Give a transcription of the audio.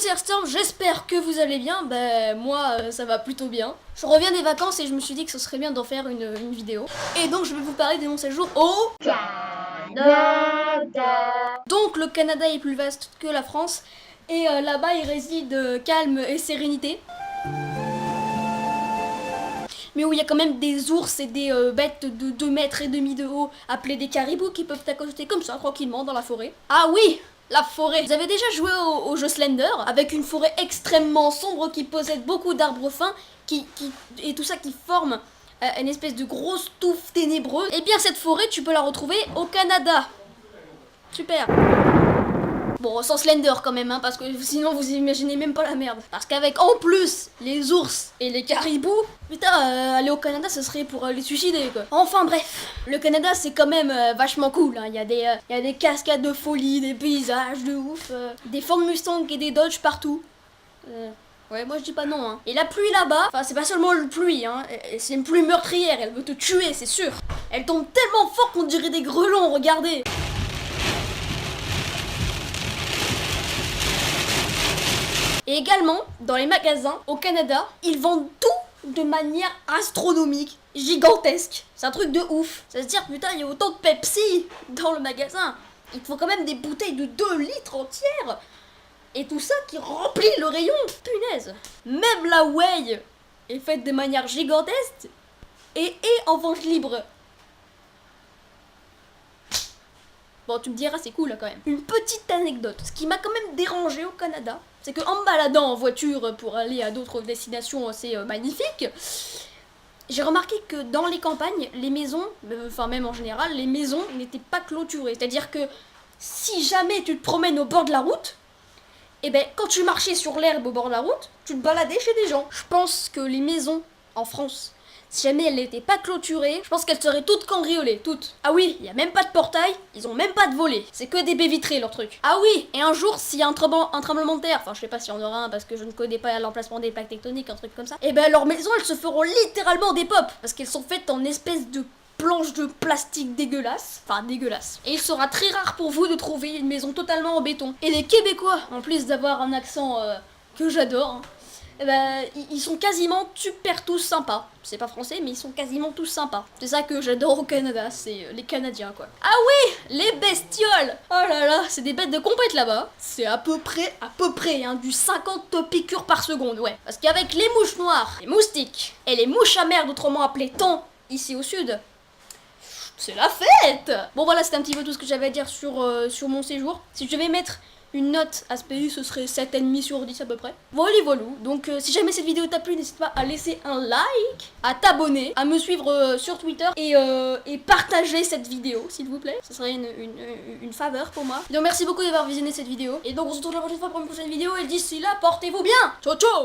c'est Airstorm, j'espère que vous allez bien. Moi ça va plutôt bien. Je reviens des vacances et je me suis dit que ce serait bien d'en faire une vidéo. Et donc je vais vous parler de mon séjour au Canada. Donc le Canada est plus vaste que la France. Et là-bas il réside calme et sérénité. Mais où il y a quand même des ours et des bêtes de 2,5 mètres de haut, appelées des caribous, qui peuvent t'accoster comme ça, tranquillement, dans la forêt. Ah oui, la forêt. Vous avez déjà joué au jeu Slender, avec une forêt extrêmement sombre qui possède beaucoup d'arbres fins, et tout ça qui forme une espèce de grosse touffe ténébreuse. Et bien cette forêt, tu peux la retrouver au Canada. Super. Bon, sans Slender quand même, hein, parce que sinon vous imaginez même pas la merde. Parce qu'avec en plus les ours et les caribous, putain, aller au Canada ce serait pour les suicider quoi. Enfin bref, le Canada c'est quand même vachement cool, hein. Il y a des cascades de folie, des paysages de ouf, des Ford Mustang et des Dodge partout. Ouais, moi je dis pas non, hein. Et la pluie là-bas, enfin c'est pas seulement la pluie, hein, c'est une pluie meurtrière, elle veut te tuer, c'est sûr. Elle tombe tellement fort qu'on dirait des grelons, regardez. Et également, dans les magasins, au Canada, ils vendent tout de manière astronomique, gigantesque. C'est un truc de ouf. Ça se dire, putain, il y a autant de Pepsi dans le magasin. Il te faut quand même des bouteilles de 2 litres entières. Et tout ça qui remplit le rayon. Punaise. Même la whey est faite de manière gigantesque et est en vente libre. Bon, tu me diras, c'est cool là quand même. Une petite anecdote. Ce qui m'a quand même dérangé au Canada, c'est qu'en me baladant en voiture pour aller à d'autres destinations assez magnifiques, j'ai remarqué que dans les campagnes, les maisons, enfin même en général, les maisons n'étaient pas clôturées. C'est-à-dire que si jamais tu te promènes au bord de la route, et ben quand tu marchais sur l'herbe au bord de la route, tu te baladais chez des gens. Je pense que les maisons en France, si jamais elles n'étaient pas clôturées, je pense qu'elles seraient toutes cambriolées, toutes. Ah oui, il y a même pas de portail, ils ont même pas de volets. C'est que des baies vitrées leur truc. Ah oui, et un jour s'il y a un tremblement de terre, enfin je sais pas s'il y en aura un parce que je ne connais pas l'emplacement des plaques tectoniques, un truc comme ça, et ben leurs maisons elles se feront littéralement des pop parce qu'elles sont faites en espèce de planches de plastique dégueulasse. Enfin dégueulasse. Et il sera très rare pour vous de trouver une maison totalement en béton. Et les Québécois, en plus d'avoir un accent que j'adore, hein, ils sont quasiment super tous sympas. C'est pas français, mais ils sont quasiment tous sympas. C'est ça que j'adore au Canada, c'est les Canadiens quoi. Ah oui, les bestioles. Oh là là, c'est des bêtes de compète là-bas. C'est à peu près, hein, du 50 piqûres par seconde, ouais. Parce qu'avec les mouches noires, les moustiques et les mouches à merde, autrement appelées thons, ici au sud, c'est la fête. Bon voilà, c'était un petit peu tout ce que j'avais à dire sur mon séjour. Si je devais mettre une note à ce pays, ce serait 7,5 sur 10 à peu près. Voilà, voilà. Donc si jamais cette vidéo t'a plu, n'hésite pas à laisser un like, à t'abonner, à me suivre sur Twitter et partager cette vidéo, s'il vous plaît. Ce serait une faveur pour moi. Donc merci beaucoup d'avoir visionné cette vidéo. Et donc on se retrouve la prochaine fois pour une prochaine vidéo. Et d'ici là, portez-vous bien. Ciao, ciao.